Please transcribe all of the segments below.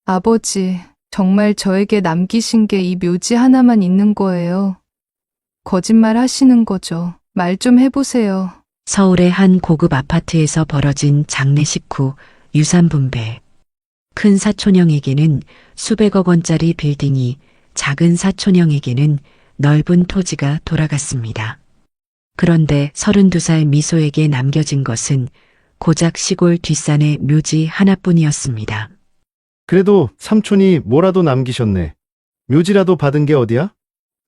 아버지, 정말 저에게 남기신 게 이 묘지 하나만 있는 거예요. 거짓말 하시는 거죠. 말 좀 해보세요. 서울의 한 고급 아파트에서 벌어진 장례식 후 유산 분배. 큰 사촌형에게는 수백억 원짜리 빌딩이, 작은 사촌형에게는 넓은 토지가 돌아갔습니다. 그런데 32살 미소에게 남겨진 것은 고작 시골 뒷산의 묘지 하나뿐이었습니다. 그래도 삼촌이 뭐라도 남기셨네. 묘지라도 받은 게 어디야?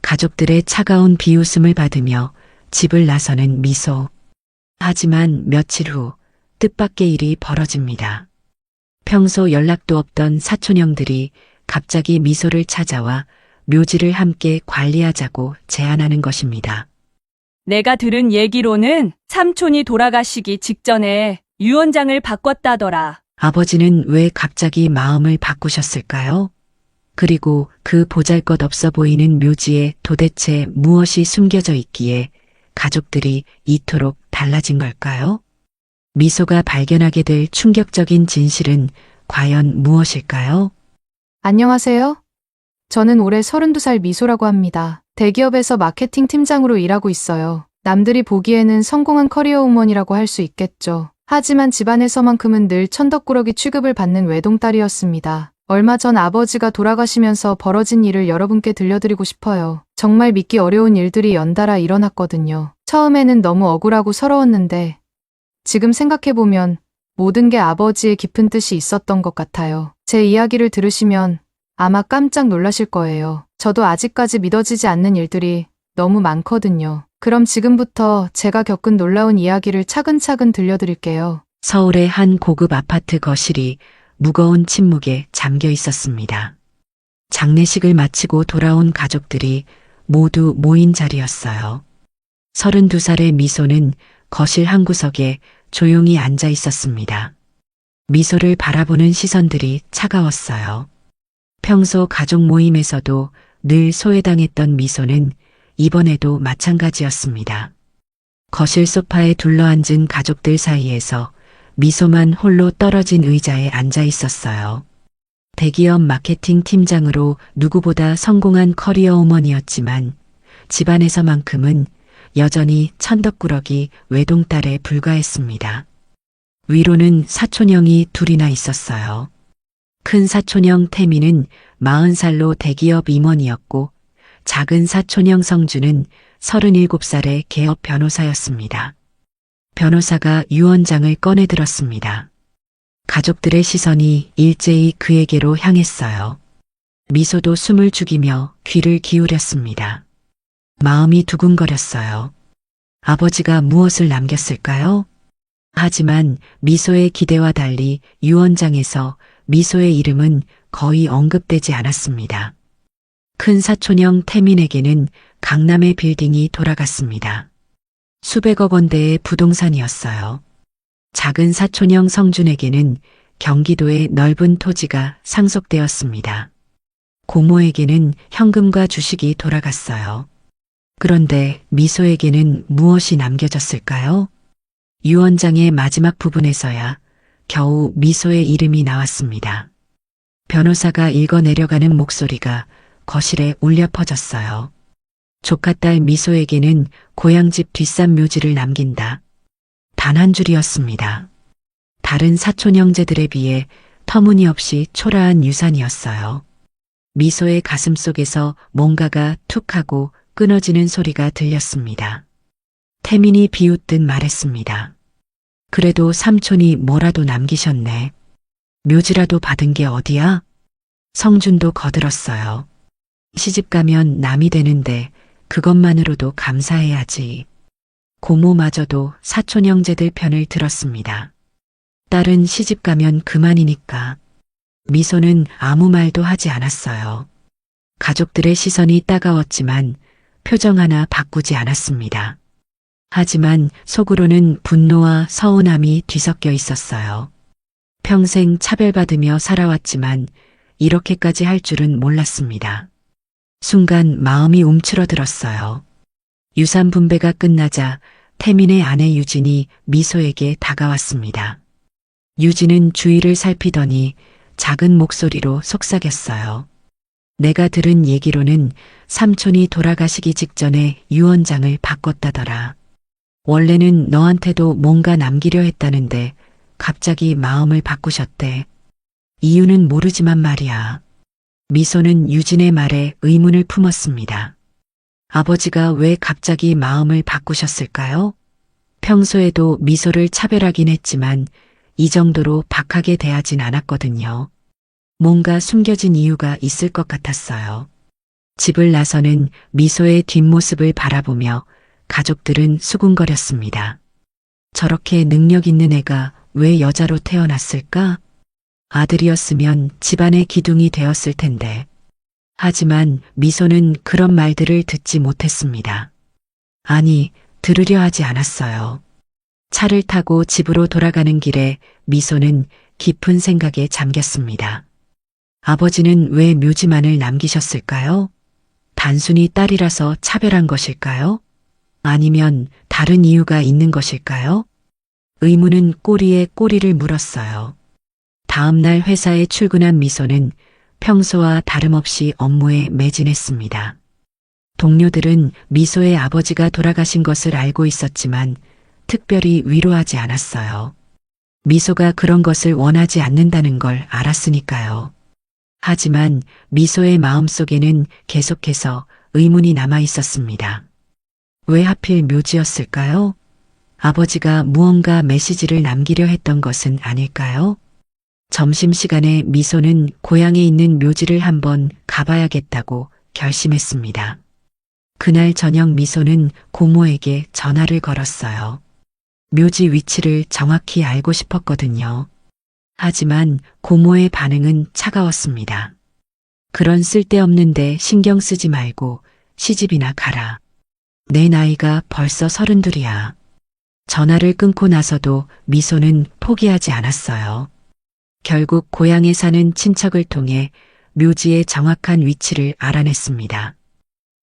가족들의 차가운 비웃음을 받으며 집을 나서는 미소. 하지만 며칠 후 뜻밖의 일이 벌어집니다. 평소 연락도 없던 사촌형들이 갑자기 미소를 찾아와 묘지를 함께 관리하자고 제안하는 것입니다. 내가 들은 얘기로는 삼촌이 돌아가시기 직전에 유언장을 바꿨다더라. 아버지는 왜 갑자기 마음을 바꾸셨을까요? 그리고 그 보잘것없어 보이는 묘지에 도대체 무엇이 숨겨져 있기에 가족들이 이토록 달라진 걸까요? 미소가 발견하게 될 충격적인 진실은 과연 무엇일까요? 안녕하세요. 저는 올해 32살 미소라고 합니다. 대기업에서 마케팅 팀장으로 일하고 있어요. 남들이 보기에는 성공한 커리어 우먼이라고 할 수 있겠죠. 하지만 집안에서만큼은 늘 천덕꾸러기 취급을 받는 외동딸이었습니다. 얼마 전 아버지가 돌아가시면서 벌어진 일을 여러분께 들려드리고 싶어요. 정말 믿기 어려운 일들이 연달아 일어났거든요. 처음에는 너무 억울하고 서러웠는데 지금 생각해보면 모든 게 아버지의 깊은 뜻이 있었던 것 같아요. 제 이야기를 들으시면 아마 깜짝 놀라실 거예요. 저도 아직까지 믿어지지 않는 일들이 너무 많거든요. 그럼 지금부터 제가 겪은 놀라운 이야기를 차근차근 들려드릴게요. 서울의 한 고급 아파트 거실이 무거운 침묵에 잠겨 있었습니다. 장례식을 마치고 돌아온 가족들이 모두 모인 자리였어요. 32살의 미소는 거실 한 구석에 조용히 앉아 있었습니다. 미소를 바라보는 시선들이 차가웠어요. 평소 가족 모임에서도 늘 소외당했던 미소는 이번에도 마찬가지였습니다. 거실 소파에 둘러앉은 가족들 사이에서 미소만 홀로 떨어진 의자에 앉아 있었어요. 대기업 마케팅 팀장으로 누구보다 성공한 커리어 우먼이었지만 집안에서만큼은 여전히 천덕꾸러기 외동딸에 불과했습니다. 위로는 사촌형이 둘이나 있었어요. 큰 사촌형 태민은 40살로 대기업 임원이었고 작은 사촌형 성주는 37살의 개업 변호사였습니다. 변호사가 유언장을 꺼내들었습니다. 가족들의 시선이 일제히 그에게로 향했어요. 미소도 숨을 죽이며 귀를 기울였습니다. 마음이 두근거렸어요. 아버지가 무엇을 남겼을까요? 하지만 미소의 기대와 달리 유언장에서 미소의 이름은 거의 언급되지 않았습니다. 큰 사촌형 태민에게는 강남의 빌딩이 돌아갔습니다. 수백억 원대의 부동산이었어요. 작은 사촌형 성준에게는 경기도의 넓은 토지가 상속되었습니다. 고모에게는 현금과 주식이 돌아갔어요. 그런데 미소에게는 무엇이 남겨졌을까요? 유언장의 마지막 부분에서야 겨우 미소의 이름이 나왔습니다. 변호사가 읽어내려가는 목소리가 거실에 울려 퍼졌어요. 조카딸 미소에게는 고향집 뒷산 묘지를 남긴다. 단 한 줄이었습니다. 다른 사촌 형제들에 비해 터무니없이 초라한 유산이었어요. 미소의 가슴 속에서 뭔가가 툭 하고 끊어지는 소리가 들렸습니다. 태민이 비웃듯 말했습니다. 그래도 삼촌이 뭐라도 남기셨네. 묘지라도 받은 게 어디야? 성준도 거들었어요. 시집가면 남이 되는데 그것만으로도 감사해야지. 고모마저도 사촌 형제들 편을 들었습니다. 딸은 시집가면 그만이니까. 미소는 아무 말도 하지 않았어요. 가족들의 시선이 따가웠지만 표정 하나 바꾸지 않았습니다. 하지만 속으로는 분노와 서운함이 뒤섞여 있었어요. 평생 차별받으며 살아왔지만 이렇게까지 할 줄은 몰랐습니다. 순간 마음이 움츠러들었어요. 유산 분배가 끝나자 태민의 아내 유진이 미소에게 다가왔습니다. 유진은 주위를 살피더니 작은 목소리로 속삭였어요. 내가 들은 얘기로는 삼촌이 돌아가시기 직전에 유언장을 바꿨다더라. 원래는 너한테도 뭔가 남기려 했다는데 갑자기 마음을 바꾸셨대. 이유는 모르지만 말이야. 미소는 유진의 말에 의문을 품었습니다. 아버지가 왜 갑자기 마음을 바꾸셨을까요? 평소에도 미소를 차별하긴 했지만 이 정도로 박하게 대하진 않았거든요. 뭔가 숨겨진 이유가 있을 것 같았어요. 집을 나서는 미소의 뒷모습을 바라보며 가족들은 수군거렸습니다. 저렇게 능력 있는 애가 왜 여자로 태어났을까? 아들이었으면 집안의 기둥이 되었을 텐데. 하지만 미소는 그런 말들을 듣지 못했습니다. 아니, 들으려 하지 않았어요. 차를 타고 집으로 돌아가는 길에 미소는 깊은 생각에 잠겼습니다. 아버지는 왜 묘지만을 남기셨을까요? 단순히 딸이라서 차별한 것일까요? 아니면 다른 이유가 있는 것일까요? 의문은 꼬리에 꼬리를 물었어요. 다음 날 회사에 출근한 미소는 평소와 다름없이 업무에 매진했습니다. 동료들은 미소의 아버지가 돌아가신 것을 알고 있었지만 특별히 위로하지 않았어요. 미소가 그런 것을 원하지 않는다는 걸 알았으니까요. 하지만 미소의 마음속에는 계속해서 의문이 남아 있었습니다. 왜 하필 묘지였을까요? 아버지가 무언가 메시지를 남기려 했던 것은 아닐까요? 점심시간에 미소는 고향에 있는 묘지를 한번 가봐야겠다고 결심했습니다. 그날 저녁 미소는 고모에게 전화를 걸었어요. 묘지 위치를 정확히 알고 싶었거든요. 하지만 고모의 반응은 차가웠습니다. 그런 쓸데없는데 신경 쓰지 말고 시집이나 가라. 내 나이가 벌써 32이야. 전화를 끊고 나서도 미소는 포기하지 않았어요. 결국 고향에 사는 친척을 통해 묘지의 정확한 위치를 알아냈습니다.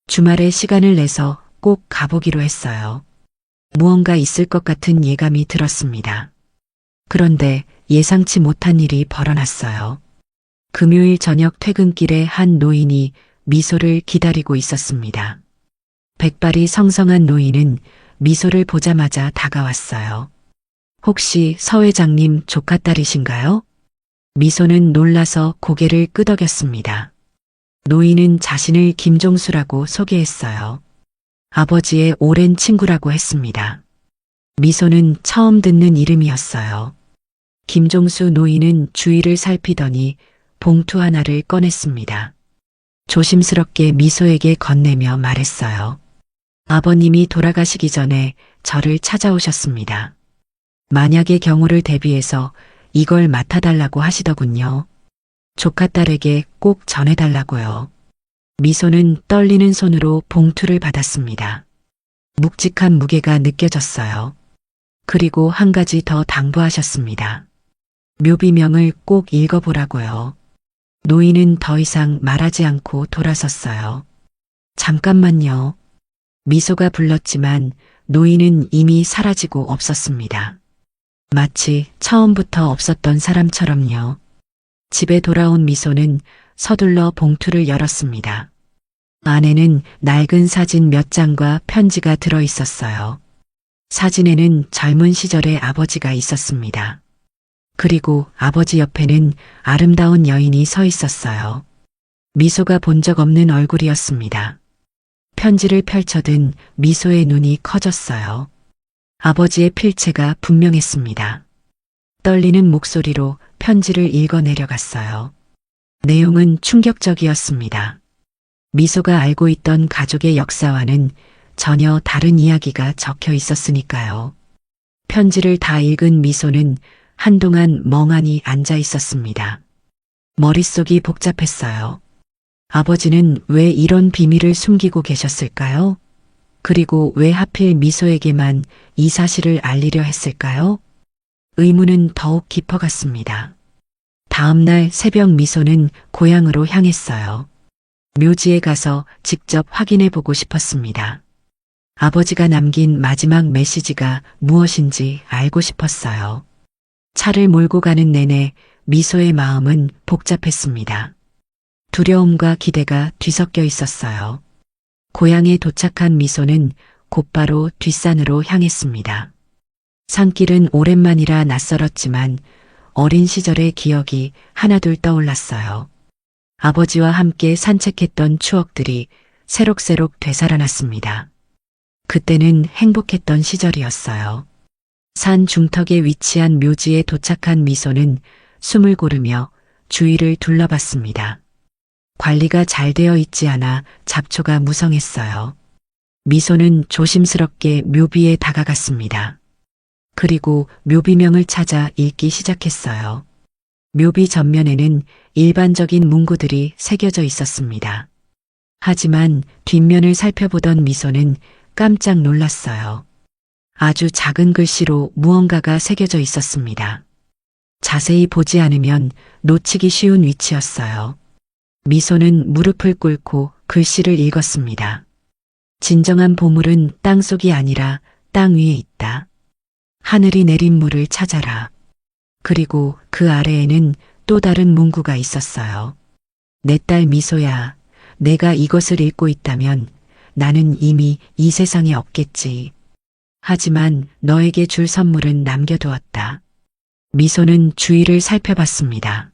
주말에 시간을 내서 꼭 가보기로 했어요. 무언가 있을 것 같은 예감이 들었습니다. 그런데 예상치 못한 일이 벌어났어요. 금요일 저녁 퇴근길에 한 노인이 미소를 기다리고 있었습니다. 백발이 성성한 노인은 미소를 보자마자 다가왔어요. 혹시 서 회장님 조카딸이신가요? 미소는 놀라서 고개를 끄덕였습니다. 노인은 자신을 김종수라고 소개했어요. 아버지의 오랜 친구라고 했습니다. 미소는 처음 듣는 이름이었어요. 김종수 노인은 주위를 살피더니 봉투 하나를 꺼냈습니다. 조심스럽게 미소에게 건네며 말했어요. 아버님이 돌아가시기 전에 저를 찾아오셨습니다. 만약의 경우를 대비해서 이걸 맡아달라고 하시더군요. 조카딸에게 꼭 전해달라고요. 미소는 떨리는 손으로 봉투를 받았습니다. 묵직한 무게가 느껴졌어요. 그리고 한 가지 더 당부하셨습니다. 묘비명을 꼭 읽어보라고요. 노인은 더 이상 말하지 않고 돌아섰어요. 잠깐만요. 미소가 불렀지만 노인은 이미 사라지고 없었습니다. 마치 처음부터 없었던 사람처럼요. 집에 돌아온 미소는 서둘러 봉투를 열었습니다. 안에는 낡은 사진 몇 장과 편지가 들어 있었어요. 사진에는 젊은 시절의 아버지가 있었습니다. 그리고 아버지 옆에는 아름다운 여인이 서 있었어요. 미소가 본 적 없는 얼굴이었습니다. 편지를 펼쳐든 미소의 눈이 커졌어요. 아버지의 필체가 분명했습니다. 떨리는 목소리로 편지를 읽어 내려갔어요. 내용은 충격적이었습니다. 미소가 알고 있던 가족의 역사와는 전혀 다른 이야기가 적혀 있었으니까요. 편지를 다 읽은 미소는 한동안 멍하니 앉아 있었습니다. 머릿속이 복잡했어요. 아버지는 왜 이런 비밀을 숨기고 계셨을까요? 그리고 왜 하필 미소에게만 이 사실을 알리려 했을까요? 의문은 더욱 깊어갔습니다. 다음 날 새벽 미소는 고향으로 향했어요. 묘지에 가서 직접 확인해 보고 싶었습니다. 아버지가 남긴 마지막 메시지가 무엇인지 알고 싶었어요. 차를 몰고 가는 내내 미소의 마음은 복잡했습니다. 두려움과 기대가 뒤섞여 있었어요. 고향에 도착한 미소는 곧바로 뒷산으로 향했습니다. 산길은 오랜만이라 낯설었지만 어린 시절의 기억이 하나둘 떠올랐어요. 아버지와 함께 산책했던 추억들이 새록새록 되살아났습니다. 그때는 행복했던 시절이었어요. 산 중턱에 위치한 묘지에 도착한 미소는 숨을 고르며 주위를 둘러봤습니다. 관리가 잘 되어 있지 않아 잡초가 무성했어요. 미소는 조심스럽게 묘비에 다가갔습니다. 그리고 묘비명을 찾아 읽기 시작했어요. 묘비 전면에는 일반적인 문구들이 새겨져 있었습니다. 하지만 뒷면을 살펴보던 미소는 깜짝 놀랐어요. 아주 작은 글씨로 무언가가 새겨져 있었습니다. 자세히 보지 않으면 놓치기 쉬운 위치였어요. 미소는 무릎을 꿇고 글씨를 읽었습니다. 진정한 보물은 땅속이 아니라 땅 위에 있다. 하늘이 내린 물을 찾아라. 그리고 그 아래에는 또 다른 문구가 있었어요. 내 딸 미소야, 내가 이것을 읽고 있다면 나는 이미 이 세상에 없겠지. 하지만 너에게 줄 선물은 남겨두었다. 미소는 주위를 살펴봤습니다.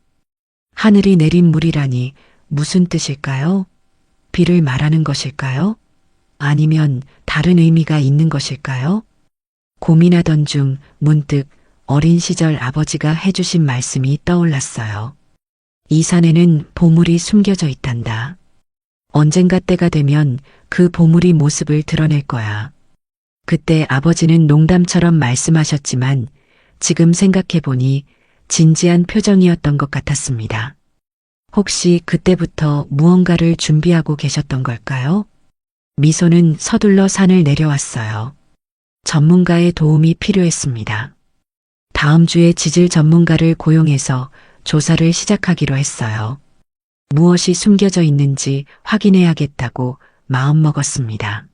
하늘이 내린 물이라니 무슨 뜻일까요? 비를 말하는 것일까요? 아니면 다른 의미가 있는 것일까요? 고민하던 중 문득 어린 시절 아버지가 해주신 말씀이 떠올랐어요. 이 산에는 보물이 숨겨져 있단다. 언젠가 때가 되면 그 보물이 모습을 드러낼 거야. 그때 아버지는 농담처럼 말씀하셨지만 지금 생각해보니 진지한 표정이었던 것 같았습니다. 혹시 그때부터 무언가를 준비하고 계셨던 걸까요? 미소는 서둘러 산을 내려왔어요. 전문가의 도움이 필요했습니다. 다음 주에 지질 전문가를 고용해서 조사를 시작하기로 했어요. 무엇이 숨겨져 있는지 확인해야겠다고 마음먹었습니다.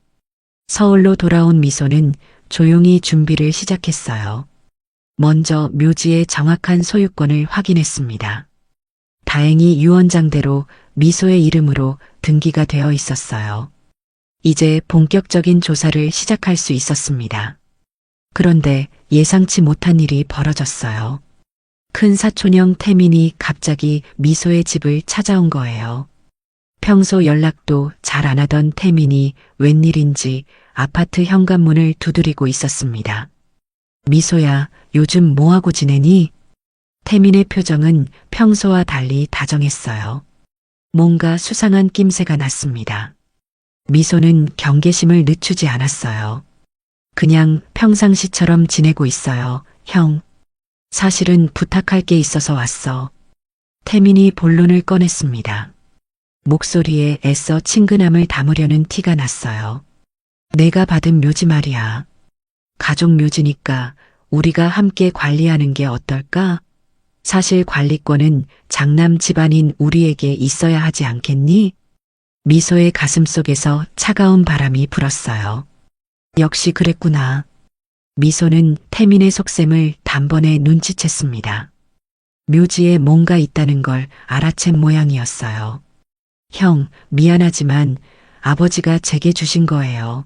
서울로 돌아온 미소는 조용히 준비를 시작했어요. 먼저 묘지의 정확한 소유권을 확인했습니다. 다행히 유언장대로 미소의 이름으로 등기가 되어 있었어요. 이제 본격적인 조사를 시작할 수 있었습니다. 그런데 예상치 못한 일이 벌어졌어요. 큰 사촌형 태민이 갑자기 미소의 집을 찾아온 거예요. 평소 연락도 잘 안 하던 태민이 웬일인지 아파트 현관문을 두드리고 있었습니다. 미소야, 요즘 뭐하고 지내니? 태민의 표정은 평소와 달리 다정했어요. 뭔가 수상한 낌새가 났습니다. 미소는 경계심을 늦추지 않았어요. 그냥 평상시처럼 지내고 있어요, 형. 사실은 부탁할 게 있어서 왔어. 태민이 본론을 꺼냈습니다. 목소리에 애써 친근함을 담으려는 티가 났어요. 내가 받은 묘지 말이야. 가족 묘지니까 우리가 함께 관리하는 게 어떨까? 사실 관리권은 장남 집안인 우리에게 있어야 하지 않겠니? 미소의 가슴속에서 차가운 바람이 불었어요. 역시 그랬구나. 미소는 태민의 속셈을 단번에 눈치챘습니다. 묘지에 뭔가 있다는 걸 알아챈 모양이었어요. 형, 미안하지만 아버지가 제게 주신 거예요.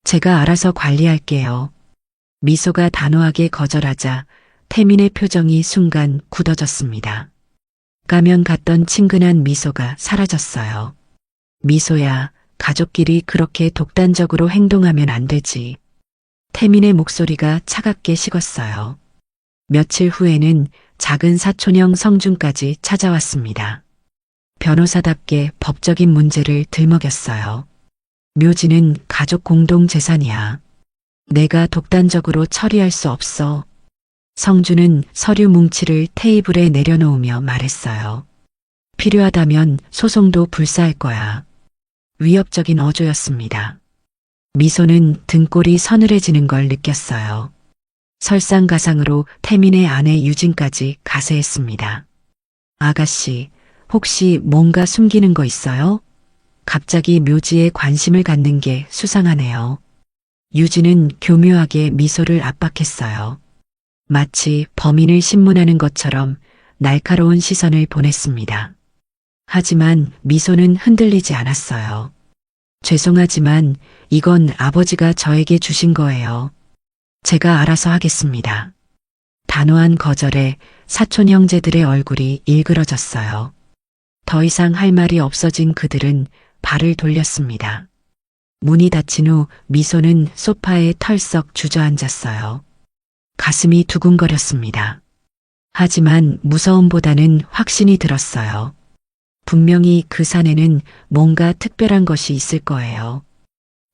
제가 알아서 관리할게요. 미소가 단호하게 거절하자 태민의 표정이 순간 굳어졌습니다. 가면 갔던 친근한 미소가 사라졌어요. 미소야, 가족끼리 그렇게 독단적으로 행동하면 안 되지. 태민의 목소리가 차갑게 식었어요. 며칠 후에는 작은 사촌형 성준까지 찾아왔습니다. 변호사답게 법적인 문제를 들먹였어요. 묘지는 가족 공동 재산이야. 내가 독단적으로 처리할 수 없어. 성준은 서류 뭉치를 테이블에 내려놓으며 말했어요. 필요하다면 소송도 불사할 거야. 위협적인 어조였습니다. 미소는 등골이 서늘해지는 걸 느꼈어요. 설상가상으로 태민의 아내 유진까지 가세했습니다. 아가씨, 혹시 뭔가 숨기는 거 있어요? 갑자기 묘지에 관심을 갖는 게 수상하네요. 유진은 교묘하게 미소를 압박했어요. 마치 범인을 신문하는 것처럼 날카로운 시선을 보냈습니다. 하지만 미소는 흔들리지 않았어요. 죄송하지만 이건 아버지가 저에게 주신 거예요. 제가 알아서 하겠습니다. 단호한 거절에 사촌 형제들의 얼굴이 일그러졌어요. 더 이상 할 말이 없어진 그들은 발을 돌렸습니다. 문이 닫힌 후 미소는 소파에 털썩 주저앉았어요. 가슴이 두근거렸습니다. 하지만 무서움보다는 확신이 들었어요. 분명히 그 산에는 뭔가 특별한 것이 있을 거예요.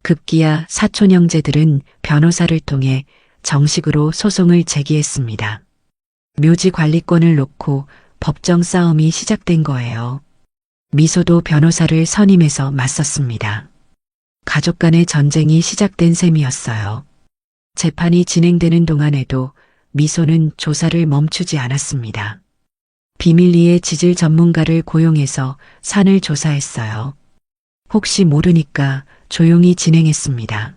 급기야 사촌 형제들은 변호사를 통해 정식으로 소송을 제기했습니다. 묘지 관리권을 놓고 법정 싸움이 시작된 거예요. 미소도 변호사를 선임해서 맞섰습니다. 가족 간의 전쟁이 시작된 셈이었어요. 재판이 진행되는 동안에도 미소는 조사를 멈추지 않았습니다. 비밀리에 지질 전문가를 고용해서 산을 조사했어요. 혹시 모르니까 조용히 진행했습니다.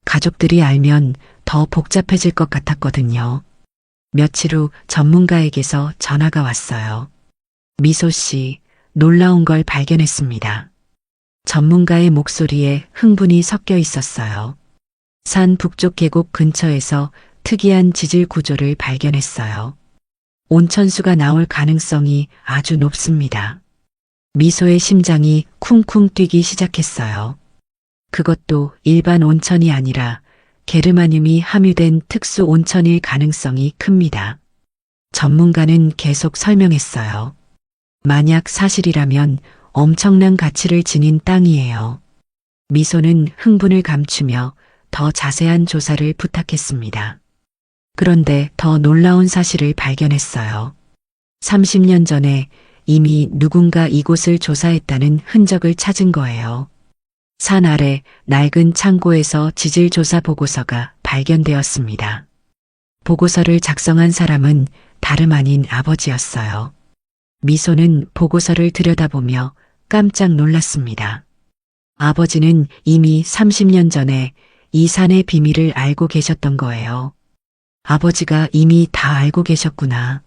가족들이 알면 더 복잡해질 것 같았거든요. 며칠 후 전문가에게서 전화가 왔어요. 미소 씨, 놀라운 걸 발견했습니다. 전문가의 목소리에 흥분이 섞여 있었어요. 산 북쪽 계곡 근처에서 특이한 지질 구조를 발견했어요. 온천수가 나올 가능성이 아주 높습니다. 미소의 심장이 쿵쿵 뛰기 시작했어요. 그것도 일반 온천이 아니라 게르마늄이 함유된 특수 온천일 가능성이 큽니다. 전문가는 계속 설명했어요. 만약 사실이라면 엄청난 가치를 지닌 땅이에요. 미소는 흥분을 감추며 더 자세한 조사를 부탁했습니다. 그런데 더 놀라운 사실을 발견했어요. 30년 전에 이미 누군가 이곳을 조사했다는 흔적을 찾은 거예요. 산 아래 낡은 창고에서 지질 조사 보고서가 발견되었습니다. 보고서를 작성한 사람은 다름 아닌 아버지였어요. 미소는 보고서를 들여다보며 깜짝 놀랐습니다. 아버지는 이미 30년 전에 이 산의 비밀을 알고 계셨던 거예요. 아버지가 이미 다 알고 계셨구나.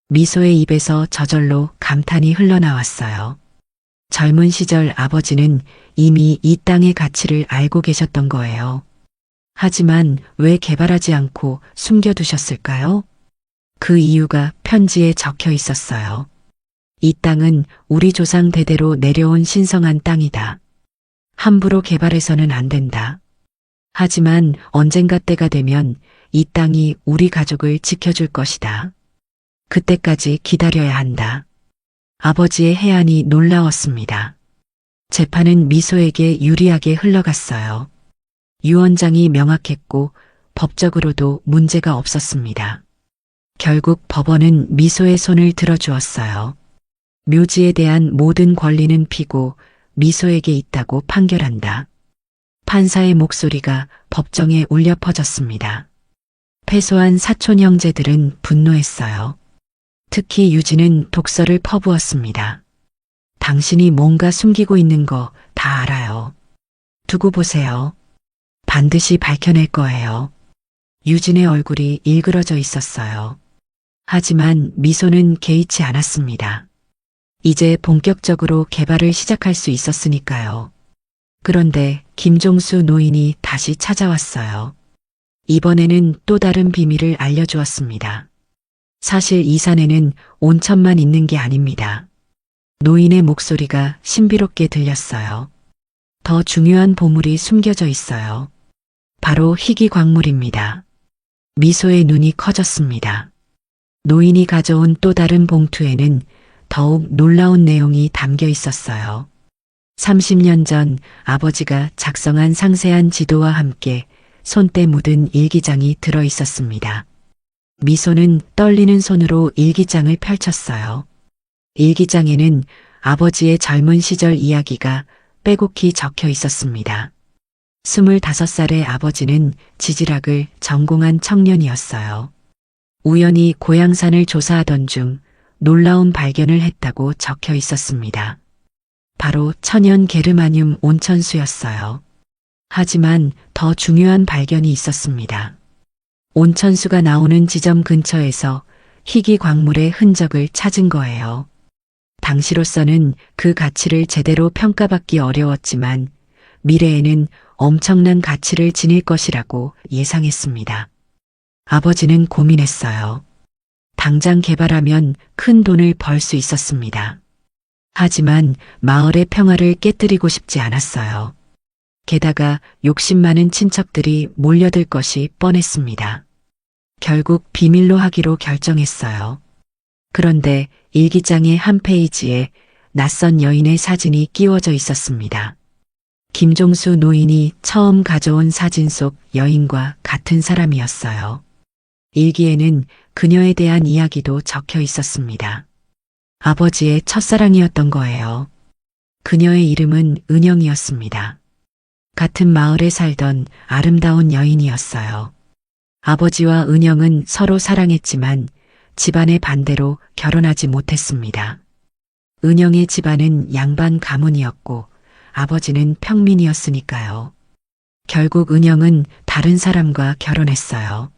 미소의 입에서 저절로 감탄이 흘러나왔어요. 젊은 시절 아버지는 이미 이 땅의 가치를 알고 계셨던 거예요. 하지만 왜 개발하지 않고 숨겨두셨을까요? 그 이유가 편지에 적혀 있었어요. 이 땅은 우리 조상 대대로 내려온 신성한 땅이다. 함부로 개발해서는 안 된다. 하지만 언젠가 때가 되면 이 땅이 우리 가족을 지켜줄 것이다. 그때까지 기다려야 한다. 아버지의 해안이 놀라웠습니다. 재판은 미소에게 유리하게 흘러갔어요. 유언장이 명확했고 법적으로도 문제가 없었습니다. 결국 법원은 미소의 손을 들어주었어요. 묘지에 대한 모든 권리는 피고 미소에게 있다고 판결한다. 판사의 목소리가 법정에 울려 퍼졌습니다. 패소한 사촌 형제들은 분노했어요. 특히 유진은 독서를 퍼부었습니다. 당신이 뭔가 숨기고 있는 거 다 알아요. 두고 보세요. 반드시 밝혀낼 거예요. 유진의 얼굴이 일그러져 있었어요. 하지만 미소는 개의치 않았습니다. 이제 본격적으로 개발을 시작할 수 있었으니까요. 그런데 김종수 노인이 다시 찾아왔어요. 이번에는 또 다른 비밀을 알려주었습니다. 사실 이 산에는 온천만 있는 게 아닙니다. 노인의 목소리가 신비롭게 들렸어요. 더 중요한 보물이 숨겨져 있어요. 바로 희귀 광물입니다. 미소의 눈이 커졌습니다. 노인이 가져온 또 다른 봉투에는 더욱 놀라운 내용이 담겨 있었어요. 30년 전 아버지가 작성한 상세한 지도와 함께 손때 묻은 일기장이 들어 있었습니다. 미소는 떨리는 손으로 일기장을 펼쳤어요. 일기장에는 아버지의 젊은 시절 이야기가 빼곡히 적혀 있었습니다. 25살의 아버지는 지질학을 전공한 청년이었어요. 우연히 고향산을 조사하던 중 놀라운 발견을 했다고 적혀 있었습니다. 바로 천연 게르마늄 온천수였어요. 하지만 더 중요한 발견이 있었습니다. 온천수가 나오는 지점 근처에서 희귀 광물의 흔적을 찾은 거예요. 당시로서는 그 가치를 제대로 평가받기 어려웠지만 미래에는 엄청난 가치를 지닐 것이라고 예상했습니다. 아버지는 고민했어요. 당장 개발하면 큰 돈을 벌 수 있었습니다. 하지만 마을의 평화를 깨뜨리고 싶지 않았어요. 게다가 욕심 많은 친척들이 몰려들 것이 뻔했습니다. 결국 비밀로 하기로 결정했어요. 그런데 일기장의 한 페이지에 낯선 여인의 사진이 끼워져 있었습니다. 김종수 노인이 처음 가져온 사진 속 여인과 같은 사람이었어요. 일기에는 그녀에 대한 이야기도 적혀 있었습니다. 아버지의 첫사랑이었던 거예요. 그녀의 이름은 은영이었습니다. 같은 마을에 살던 아름다운 여인이었어요. 아버지와 은영은 서로 사랑했지만 집안의 반대로 결혼하지 못했습니다. 은영의 집안은 양반 가문이었고 아버지는 평민이었으니까요. 결국 은영은 다른 사람과 결혼했어요.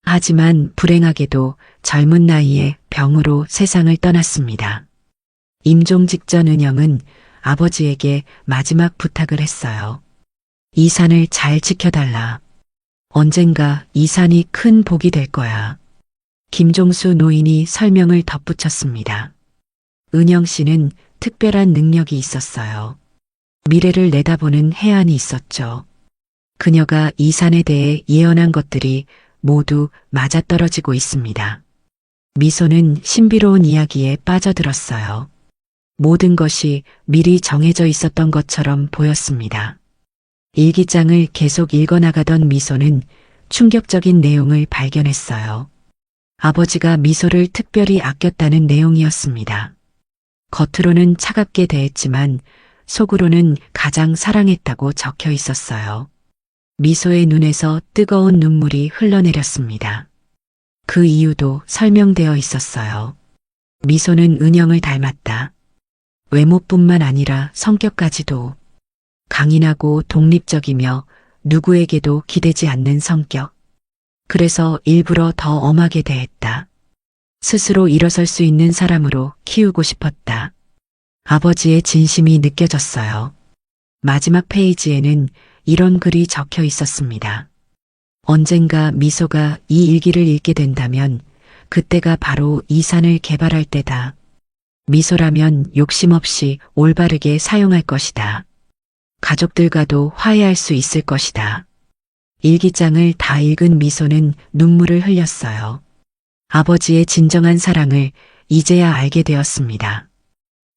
하지만 불행하게도 젊은 나이에 병으로 세상을 떠났습니다. 임종 직전 은영은 아버지에게 마지막 부탁을 했어요. 이 산을 잘 지켜달라. 언젠가 이 산이 큰 복이 될 거야. 김종수 노인이 설명을 덧붙였습니다. 은영 씨는 특별한 능력이 있었어요. 미래를 내다보는 해안이 있었죠. 그녀가 이 산에 대해 예언한 것들이 모두 맞아떨어지고 있습니다. 미소는 신비로운 이야기에 빠져들었어요. 모든 것이 미리 정해져 있었던 것처럼 보였습니다. 일기장을 계속 읽어나가던 미소는 충격적인 내용을 발견했어요. 아버지가 미소를 특별히 아꼈다는 내용이었습니다. 겉으로는 차갑게 대했지만 속으로는 가장 사랑했다고 적혀 있었어요. 미소의 눈에서 뜨거운 눈물이 흘러내렸습니다. 그 이유도 설명되어 있었어요. 미소는 은영을 닮았다. 외모뿐만 아니라 성격까지도. 강인하고 독립적이며 누구에게도 기대지 않는 성격. 그래서 일부러 더 엄하게 대했다. 스스로 일어설 수 있는 사람으로 키우고 싶었다. 아버지의 진심이 느껴졌어요. 마지막 페이지에는 이런 글이 적혀 있었습니다. 언젠가 미소가 이 일기를 읽게 된다면 그때가 바로 이 산을 개발할 때다. 미소라면 욕심 없이 올바르게 사용할 것이다. 가족들과도 화해할 수 있을 것이다. 일기장을 다 읽은 미소는 눈물을 흘렸어요. 아버지의 진정한 사랑을 이제야 알게 되었습니다.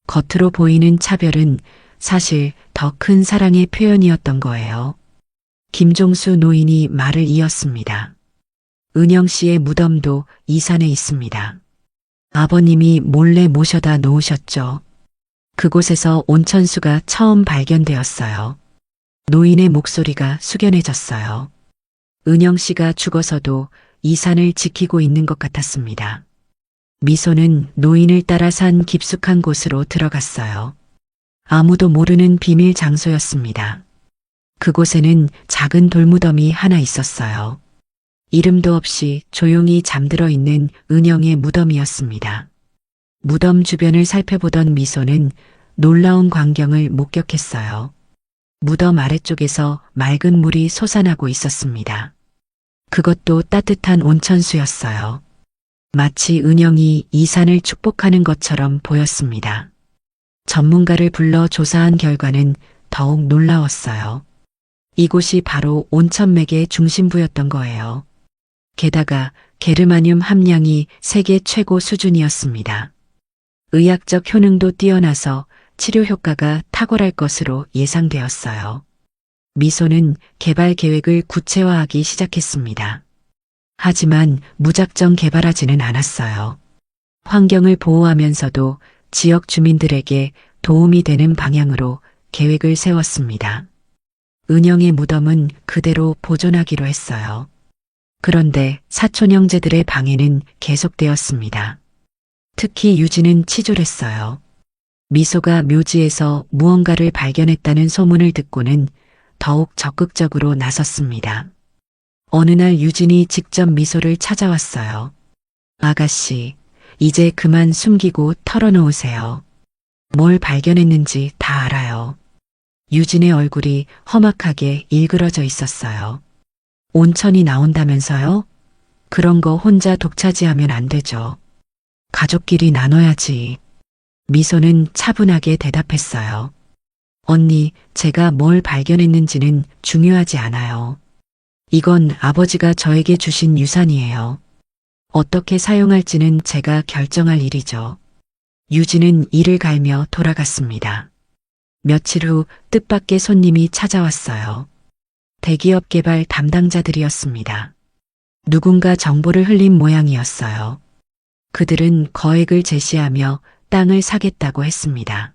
겉으로 보이는 차별은 사실 더 큰 사랑의 표현이었던 거예요. 김종수 노인이 말을 이었습니다. 은영 씨의 무덤도 이 산에 있습니다. 아버님이 몰래 모셔다 놓으셨죠. 그곳에서 온천수가 처음 발견되었어요. 노인의 목소리가 숙연해졌어요. 은영 씨가 죽어서도 이 산을 지키고 있는 것 같았습니다. 미소는 노인을 따라 산 깊숙한 곳으로 들어갔어요. 아무도 모르는 비밀 장소였습니다. 그곳에는 작은 돌무덤이 하나 있었어요. 이름도 없이 조용히 잠들어 있는 은영의 무덤이었습니다. 무덤 주변을 살펴보던 미소는 놀라운 광경을 목격했어요. 무덤 아래쪽에서 맑은 물이 솟아나고 있었습니다. 그것도 따뜻한 온천수였어요. 마치 은영이 이 산을 축복하는 것처럼 보였습니다. 전문가를 불러 조사한 결과는 더욱 놀라웠어요. 이곳이 바로 온천맥의 중심부였던 거예요. 게다가 게르마늄 함량이 세계 최고 수준이었습니다. 의학적 효능도 뛰어나서 치료 효과가 탁월할 것으로 예상되었어요. 미소는 개발 계획을 구체화하기 시작했습니다. 하지만 무작정 개발하지는 않았어요. 환경을 보호하면서도 지역 주민들에게 도움이 되는 방향으로 계획을 세웠습니다. 은영의 무덤은 그대로 보존하기로 했어요. 그런데 사촌 형제들의 방해는 계속되었습니다. 특히 유진은 치졸했어요. 미소가 묘지에서 무언가를 발견했다는 소문을 듣고는 더욱 적극적으로 나섰습니다. 어느 날 유진이 직접 미소를 찾아왔어요. 아가씨, 이제 그만 숨기고 털어놓으세요. 뭘 발견했는지 다 알아요. 유진의 얼굴이 험악하게 일그러져 있었어요. 온천이 나온다면서요? 그런 거 혼자 독차지하면 안 되죠. 가족끼리 나눠야지. 미소는 차분하게 대답했어요. 언니, 제가 뭘 발견했는지는 중요하지 않아요. 이건 아버지가 저에게 주신 유산이에요. 어떻게 사용할지는 제가 결정할 일이죠. 유진은 이를 갈며 돌아갔습니다. 며칠 후 뜻밖의 손님이 찾아왔어요. 대기업 개발 담당자들이었습니다. 누군가 정보를 흘린 모양이었어요. 그들은 거액을 제시하며 땅을 사겠다고 했습니다.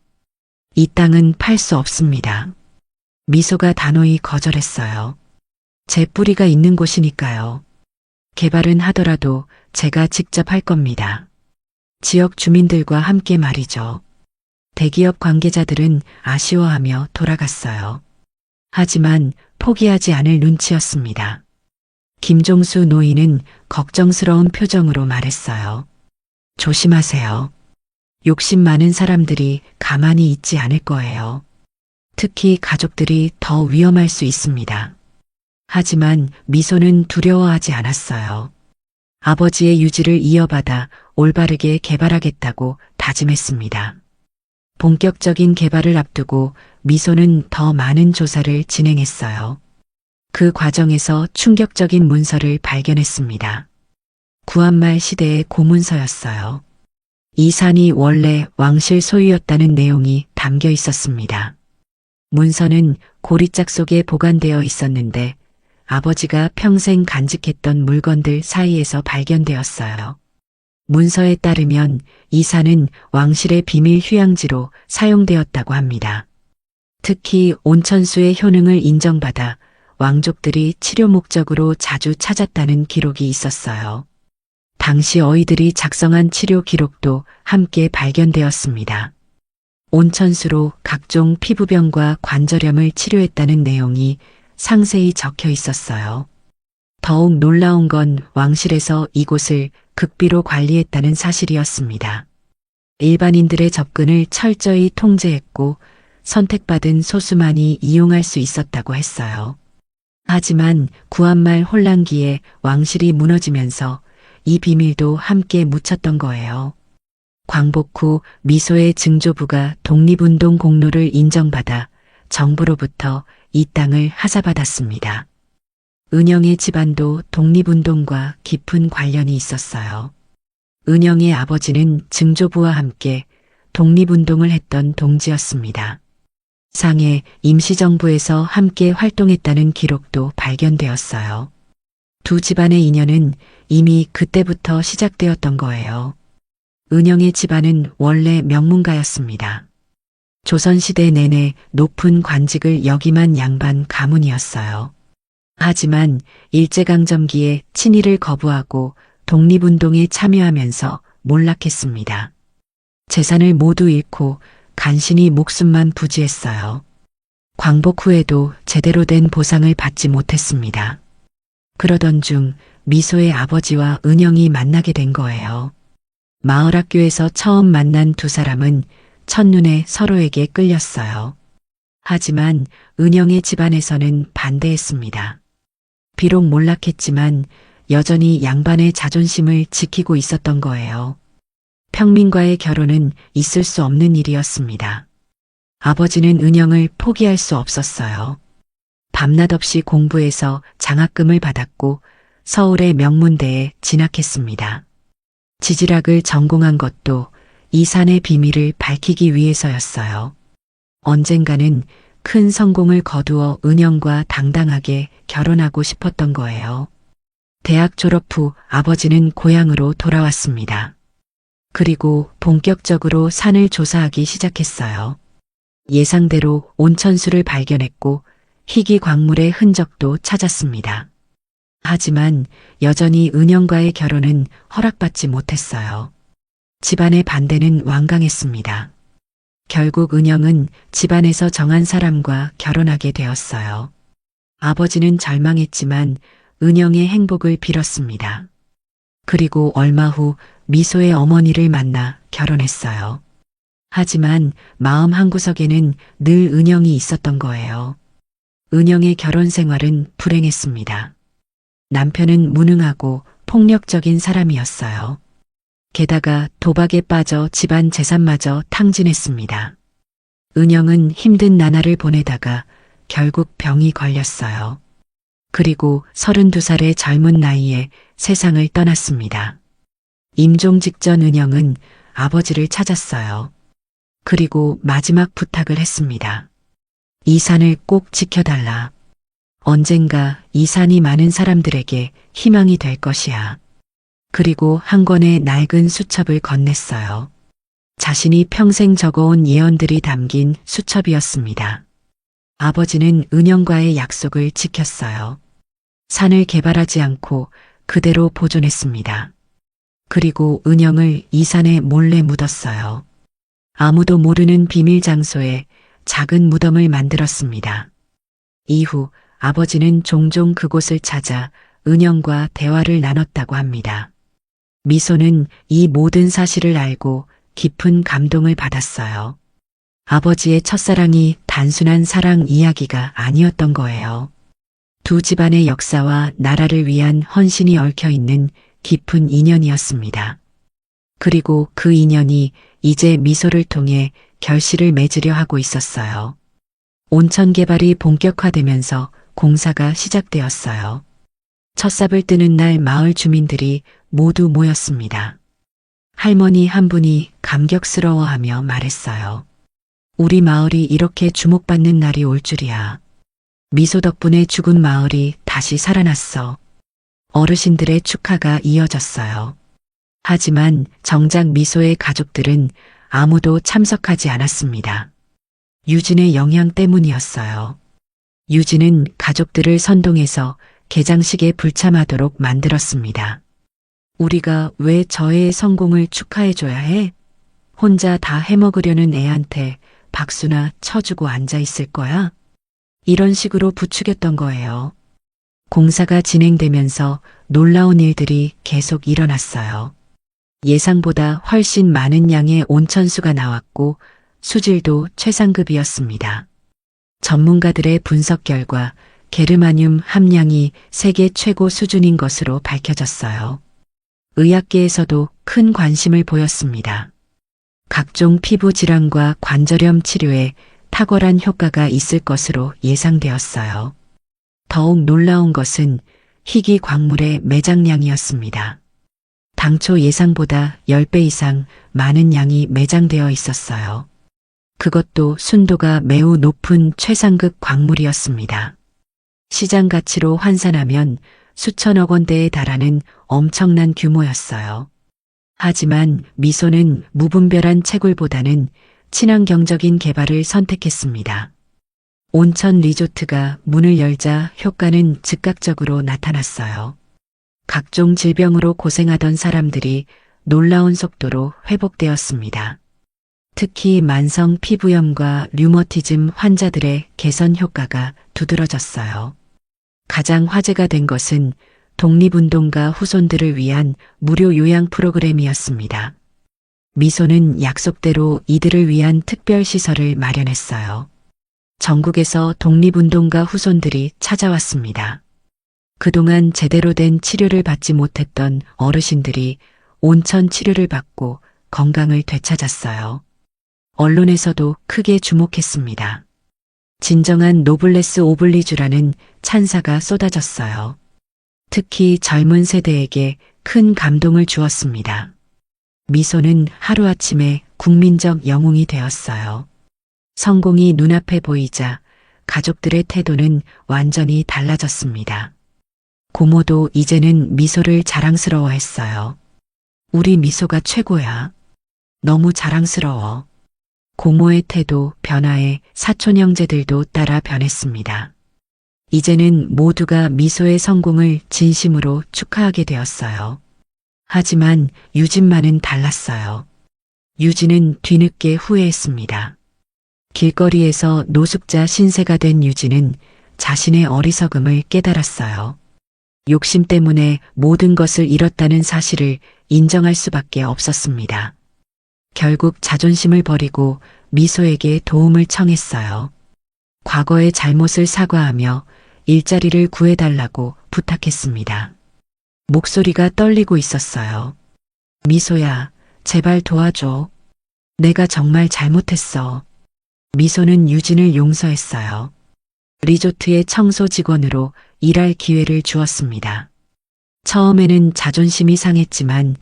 이 땅은 팔 수 없습니다. 미소가 단호히 거절했어요. 제 뿌리가 있는 곳이니까요. 개발은 하더라도 제가 직접 할 겁니다. 지역 주민들과 함께 말이죠. 대기업 관계자들은 아쉬워하며 돌아갔어요. 하지만 포기하지 않을 눈치였습니다. 김종수 노인은 걱정스러운 표정으로 말했어요. 조심하세요. 욕심 많은 사람들이 가만히 있지 않을 거예요. 특히 가족들이 더 위험할 수 있습니다. 하지만 미소는 두려워하지 않았어요. 아버지의 유지를 이어받아 올바르게 개발하겠다고 다짐했습니다. 본격적인 개발을 앞두고 미소는 더 많은 조사를 진행했어요. 그 과정에서 충격적인 문서를 발견했습니다. 구한말 시대의 고문서였어요. 이 산이 원래 왕실 소유였다는 내용이 담겨 있었습니다. 문서는 고리짝 속에 보관되어 있었는데 아버지가 평생 간직했던 물건들 사이에서 발견되었어요. 문서에 따르면 이 산은 왕실의 비밀 휴양지로 사용되었다고 합니다. 특히 온천수의 효능을 인정받아 왕족들이 치료 목적으로 자주 찾았다는 기록이 있었어요. 당시 어이들이 작성한 치료 기록도 함께 발견되었습니다. 온천수로 각종 피부병과 관절염을 치료했다는 내용이 상세히 적혀 있었어요. 더욱 놀라운 건 왕실에서 이곳을 극비로 관리했다는 사실이었습니다. 일반인들의 접근을 철저히 통제했고 선택받은 소수만이 이용할 수 있었다고 했어요. 하지만 구한말 혼란기에 왕실이 무너지면서 이 비밀도 함께 묻혔던 거예요. 광복 후 미소의 증조부가 독립운동 공로를 인정받아 정부로부터 이 땅을 하사받았습니다. 은영의 집안도 독립운동과 깊은 관련이 있었어요. 은영의 아버지는 증조부와 함께 독립운동을 했던 동지였습니다. 상해 임시정부에서 함께 활동했다는 기록도 발견되었어요. 두 집안의 인연은 이미 그때부터 시작되었던 거예요. 은영의 집안은 원래 명문가였습니다. 조선시대 내내 높은 관직을 역임한 양반 가문이었어요. 하지만 일제강점기에 친일을 거부하고 독립운동에 참여하면서 몰락했습니다. 재산을 모두 잃고 간신히 목숨만 부지했어요. 광복 후에도 제대로 된 보상을 받지 못했습니다. 그러던 중 미소의 아버지와 은영이 만나게 된 거예요. 마을 학교에서 처음 만난 두 사람은 첫눈에 서로에게 끌렸어요. 하지만 은영의 집안에서는 반대했습니다. 비록 몰락했지만 여전히 양반의 자존심을 지키고 있었던 거예요. 평민과의 결혼은 있을 수 없는 일이었습니다. 아버지는 은영을 포기할 수 없었어요. 밤낮 없이 공부해서 장학금을 받았고 서울의 명문대에 진학했습니다. 지질학을 전공한 것도 이 산의 비밀을 밝히기 위해서였어요. 언젠가는 큰 성공을 거두어 은영과 당당하게 결혼하고 싶었던 거예요. 대학 졸업 후 아버지는 고향으로 돌아왔습니다. 그리고 본격적으로 산을 조사하기 시작했어요. 예상대로 온천수를 발견했고 희귀 광물의 흔적도 찾았습니다. 하지만 여전히 은영과의 결혼은 허락받지 못했어요. 집안의 반대는 완강했습니다. 결국 은영은 집안에서 정한 사람과 결혼하게 되었어요. 아버지는 절망했지만 은영의 행복을 빌었습니다. 그리고 얼마 후 미소의 어머니를 만나 결혼했어요. 하지만 마음 한구석에는 늘 은영이 있었던 거예요. 은영의 결혼 생활은 불행했습니다. 남편은 무능하고 폭력적인 사람이었어요. 게다가 도박에 빠져 집안 재산마저 탕진했습니다. 은영은 힘든 나날을 보내다가 결국 병이 걸렸어요. 그리고 32살의 젊은 나이에 세상을 떠났습니다. 임종 직전 은영은 아버지를 찾았어요. 그리고 마지막 부탁을 했습니다. 이 산을 꼭 지켜달라. 언젠가 이 산이 많은 사람들에게 희망이 될 것이야. 그리고 한 권의 낡은 수첩을 건넸어요. 자신이 평생 적어온 예언들이 담긴 수첩이었습니다. 아버지는 은영과의 약속을 지켰어요. 산을 개발하지 않고 그대로 보존했습니다. 그리고 은영을 이 산에 몰래 묻었어요. 아무도 모르는 비밀 장소에 작은 무덤을 만들었습니다. 이후 아버지는 종종 그곳을 찾아 은영과 대화를 나눴다고 합니다. 미소는 이 모든 사실을 알고 깊은 감동을 받았어요. 아버지의 첫사랑이 단순한 사랑 이야기가 아니었던 거예요. 두 집안의 역사와 나라를 위한 헌신이 얽혀 있는 깊은 인연이었습니다. 그리고 그 인연이 이제 미소를 통해 결실을 맺으려 하고 있었어요. 온천 개발이 본격화되면서 공사가 시작되었어요. 첫삽을 뜨는 날 마을 주민들이 모두 모였습니다. 할머니 한 분이 감격스러워하며 말했어요. 우리 마을이 이렇게 주목받는 날이 올 줄이야. 미소 덕분에 죽은 마을이 다시 살아났어. 어르신들의 축하가 이어졌어요. 하지만 정작 미소의 가족들은 아무도 참석하지 않았습니다. 유진의 영향 때문이었어요. 유진은 가족들을 선동해서 개장식에 불참하도록 만들었습니다. 우리가 왜 저의 성공을 축하해줘야 해? 혼자 다 해먹으려는 애한테 박수나 쳐주고 앉아있을 거야? 이런 식으로 부추겼던 거예요. 공사가 진행되면서 놀라운 일들이 계속 일어났어요. 예상보다 훨씬 많은 양의 온천수가 나왔고 수질도 최상급이었습니다. 전문가들의 분석 결과 게르마늄 함량이 세계 최고 수준인 것으로 밝혀졌어요. 의학계에서도 큰 관심을 보였습니다. 각종 피부 질환과 관절염 치료에 탁월한 효과가 있을 것으로 예상되었어요. 더욱 놀라운 것은 희귀 광물의 매장량이었습니다. 당초 예상보다 10배 이상 많은 양이 매장되어 있었어요. 그것도 순도가 매우 높은 최상급 광물이었습니다. 시장 가치로 환산하면 수천억 원대에 달하는 엄청난 규모였어요. 하지만 미소는 무분별한 채굴보다는 친환경적인 개발을 선택했습니다. 온천 리조트가 문을 열자 효과는 즉각적으로 나타났어요. 각종 질병으로 고생하던 사람들이 놀라운 속도로 회복되었습니다. 특히 만성 피부염과 류머티즘 환자들의 개선 효과가 두드러졌어요. 가장 화제가 된 것은 독립운동가 후손들을 위한 무료 요양 프로그램이었습니다. 미소는 약속대로 이들을 위한 특별 시설을 마련했어요. 전국에서 독립운동가 후손들이 찾아왔습니다. 그동안 제대로 된 치료를 받지 못했던 어르신들이 온천 치료를 받고 건강을 되찾았어요. 언론에서도 크게 주목했습니다. 진정한 노블레스 오블리주라는 찬사가 쏟아졌어요. 특히 젊은 세대에게 큰 감동을 주었습니다. 미소는 하루아침에 국민적 영웅이 되었어요. 성공이 눈앞에 보이자 가족들의 태도는 완전히 달라졌습니다. 고모도 이제는 미소를 자랑스러워했어요. 우리 미소가 최고야. 너무 자랑스러워. 고모의 태도 변화에 사촌 형제들도 따라 변했습니다. 이제는 모두가 미소의 성공을 진심으로 축하하게 되었어요. 하지만 유진만은 달랐어요. 유진은 뒤늦게 후회했습니다. 길거리에서 노숙자 신세가 된 유진은 자신의 어리석음을 깨달았어요. 욕심 때문에 모든 것을 잃었다는 사실을 인정할 수밖에 없었습니다. 결국 자존심을 버리고 미소에게 도움을 청했어요. 과거의 잘못을 사과하며 일자리를 구해달라고 부탁했습니다. 목소리가 떨리고 있었어요. 미소야, 제발 도와줘. 내가 정말 잘못했어. 미소는 유진을 용서했어요. 리조트의 청소 직원으로 일할 기회를 주었습니다. 처음에는 자존심이 상했지만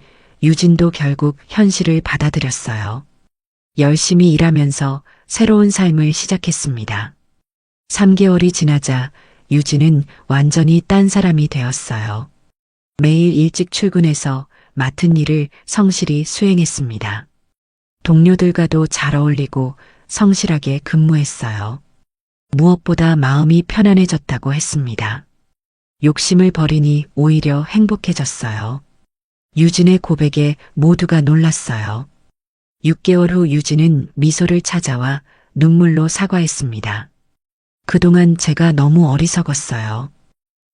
유진도 결국 현실을 받아들였어요. 열심히 일하면서 새로운 삶을 시작했습니다. 3개월이 지나자 유진은 완전히 딴 사람이 되었어요. 매일 일찍 출근해서 맡은 일을 성실히 수행했습니다. 동료들과도 잘 어울리고 성실하게 근무했어요. 무엇보다 마음이 편안해졌다고 했습니다. 욕심을 버리니 오히려 행복해졌어요. 유진의 고백에 모두가 놀랐어요. 6개월 후 유진은 미소를 찾아와 눈물로 사과했습니다. 그동안 제가 너무 어리석었어요.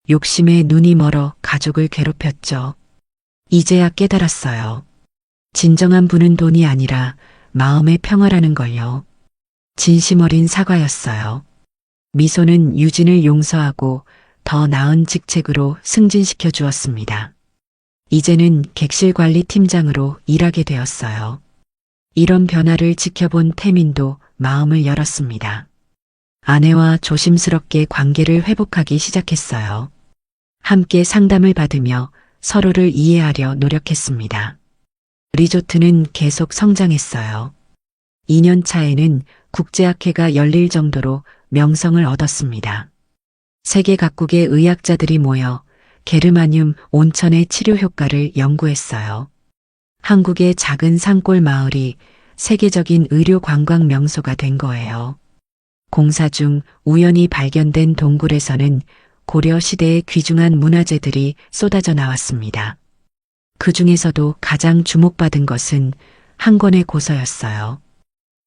욕심에 눈이 멀어 가족을 괴롭혔죠. 이제야 깨달았어요. 진정한 부는 돈이 아니라 마음의 평화라는 걸요. 진심 어린 사과였어요. 미소는 유진을 용서하고 더 나은 직책으로 승진시켜 주었습니다. 이제는 객실관리팀장으로 일하게 되었어요. 이런 변화를 지켜본 태민도 마음을 열었습니다. 아내와 조심스럽게 관계를 회복하기 시작했어요. 함께 상담을 받으며 서로를 이해하려 노력했습니다. 리조트는 계속 성장했어요. 2년 차에는 국제학회가 열릴 정도로 명성을 얻었습니다. 세계 각국의 의학자들이 모여 게르마늄 온천의 치료 효과를 연구했어요. 한국의 작은 산골 마을이 세계적인 의료 관광 명소가 된 거예요. 공사 중 우연히 발견된 동굴에서는 고려 시대의 귀중한 문화재들이 쏟아져 나왔습니다. 그 중에서도 가장 주목받은 것은 한 권의 고서였어요.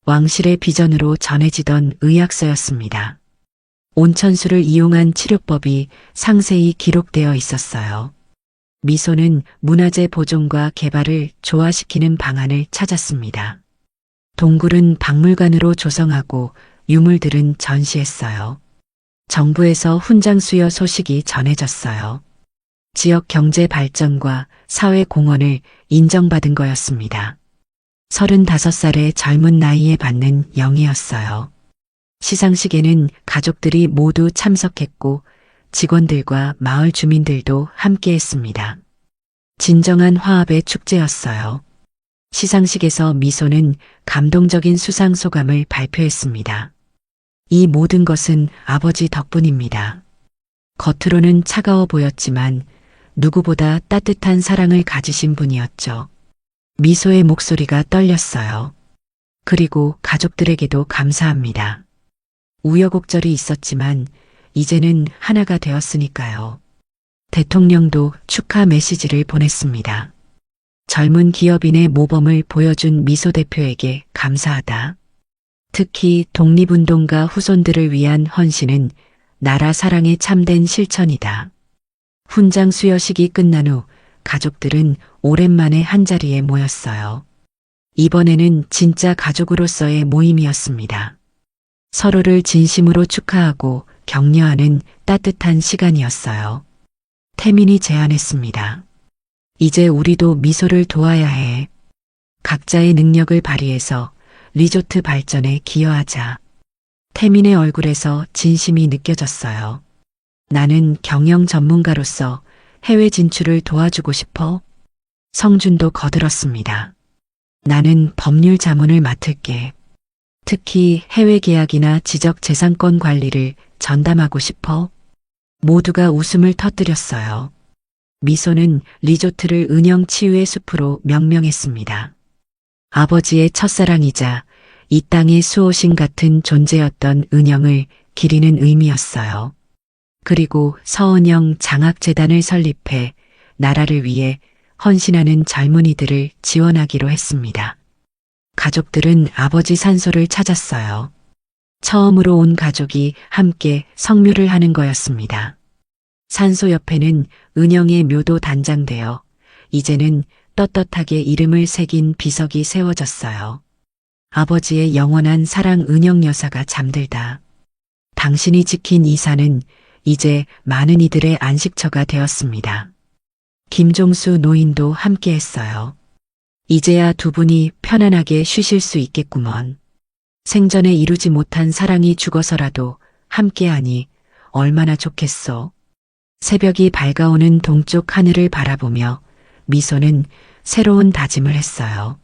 왕실의 비전으로 전해지던 의학서였습니다. 온천수를 이용한 치료법이 상세히 기록되어 있었어요. 미소는 문화재 보존과 개발을 조화시키는 방안을 찾았습니다. 동굴은 박물관으로 조성하고 유물들은 전시했어요. 정부에서 훈장 수여 소식이 전해졌어요. 지역 경제 발전과 사회 공헌을 인정받은 거였습니다. 35살의 젊은 나이에 받는 영예였어요. 시상식에는 가족들이 모두 참석했고 직원들과 마을 주민들도 함께했습니다. 진정한 화합의 축제였어요. 시상식에서 미소는 감동적인 수상 소감을 발표했습니다. 이 모든 것은 아버지 덕분입니다. 겉으로는 차가워 보였지만 누구보다 따뜻한 사랑을 가지신 분이었죠. 미소의 목소리가 떨렸어요. 그리고 가족들에게도 감사합니다. 우여곡절이 있었지만 이제는 하나가 되었으니까요. 대통령도 축하 메시지를 보냈습니다. 젊은 기업인의 모범을 보여준 미소 대표에게 감사하다. 특히 독립운동가 후손들을 위한 헌신은 나라 사랑의 참된 실천이다. 훈장 수여식이 끝난 후 가족들은 오랜만에 한자리에 모였어요. 이번에는 진짜 가족으로서의 모임이었습니다. 서로를 진심으로 축하하고 격려하는 따뜻한 시간이었어요. 태민이 제안했습니다. 이제 우리도 미소를 도와야 해. 각자의 능력을 발휘해서 리조트 발전에 기여하자. 태민의 얼굴에서 진심이 느껴졌어요. 나는 경영 전문가로서 해외 진출을 도와주고 싶어. 성준도 거들었습니다. 나는 법률 자문을 맡을게. 특히 해외 계약이나 지적 재산권 관리를 전담하고 싶어. 모두가 웃음을 터뜨렸어요. 미소는 리조트를 은영 치유의 숲으로 명명했습니다. 아버지의 첫사랑이자 이 땅의 수호신 같은 존재였던 은영을 기리는 의미였어요. 그리고 서은영 장학재단을 설립해 나라를 위해 헌신하는 젊은이들을 지원하기로 했습니다. 가족들은 아버지 산소를 찾았어요. 처음으로 온 가족이 함께 성묘를 하는 거였습니다. 산소 옆에는 은영의 묘도 단장되어 이제는 떳떳하게 이름을 새긴 비석이 세워졌어요. 아버지의 영원한 사랑 은영 여사가 잠들다. 당신이 지킨 이 산은 이제 많은 이들의 안식처가 되었습니다. 김종수 노인도 함께했어요. 이제야 두 분이 편안하게 쉬실 수 있겠구먼. 생전에 이루지 못한 사랑이 죽어서라도 함께하니 얼마나 좋겠소. 새벽이 밝아오는 동쪽 하늘을 바라보며 미소는 새로운 다짐을 했어요.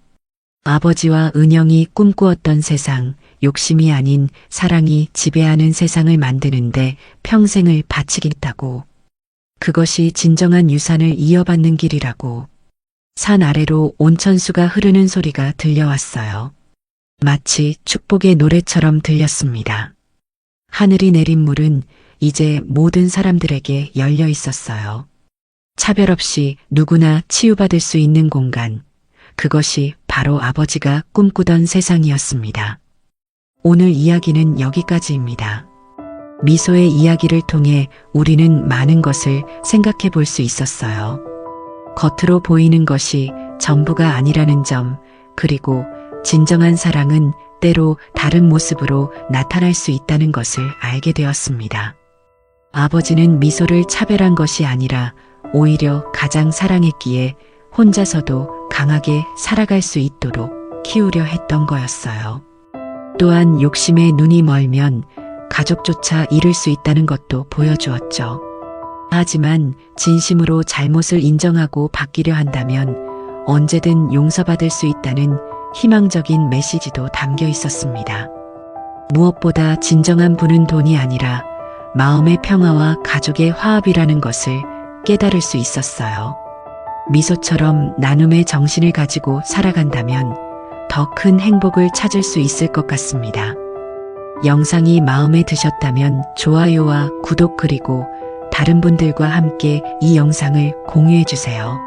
아버지와 은영이 꿈꾸었던 세상, 욕심이 아닌 사랑이 지배하는 세상을 만드는데 평생을 바치겠다고. 그것이 진정한 유산을 이어받는 길이라고. 산 아래로 온천수가 흐르는 소리가 들려왔어요. 마치 축복의 노래처럼 들렸습니다. 하늘이 내린 물은 이제 모든 사람들에게 열려 있었어요. 차별 없이 누구나 치유받을 수 있는 공간. 그것이 바로 아버지가 꿈꾸던 세상이었습니다. 오늘 이야기는 여기까지입니다. 미소의 이야기를 통해 우리는 많은 것을 생각해 볼 수 있었어요. 겉으로 보이는 것이 전부가 아니라는 점, 그리고 진정한 사랑은 때로 다른 모습으로 나타날 수 있다는 것을 알게 되었습니다. 아버지는 미소를 차별한 것이 아니라 오히려 가장 사랑했기에 혼자서도 강하게 살아갈 수 있도록 키우려 했던 거였어요. 또한 욕심에 눈이 멀면 가족조차 잃을 수 있다는 것도 보여주었죠. 하지만 진심으로 잘못을 인정하고 바뀌려 한다면 언제든 용서받을 수 있다는 희망적인 메시지도 담겨 있었습니다. 무엇보다 진정한 부는 돈이 아니라 마음의 평화와 가족의 화합이라는 것을 깨달을 수 있었어요. 미소처럼 나눔의 정신을 가지고 살아간다면 더 큰 행복을 찾을 수 있을 것 같습니다. 영상이 마음에 드셨다면 좋아요와 구독 그리고 다른 분들과 함께 이 영상을 공유해 주세요.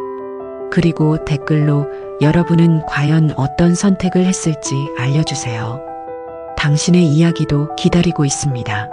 그리고 댓글로 여러분은 과연 어떤 선택을 했을지 알려주세요. 당신의 이야기도 기다리고 있습니다.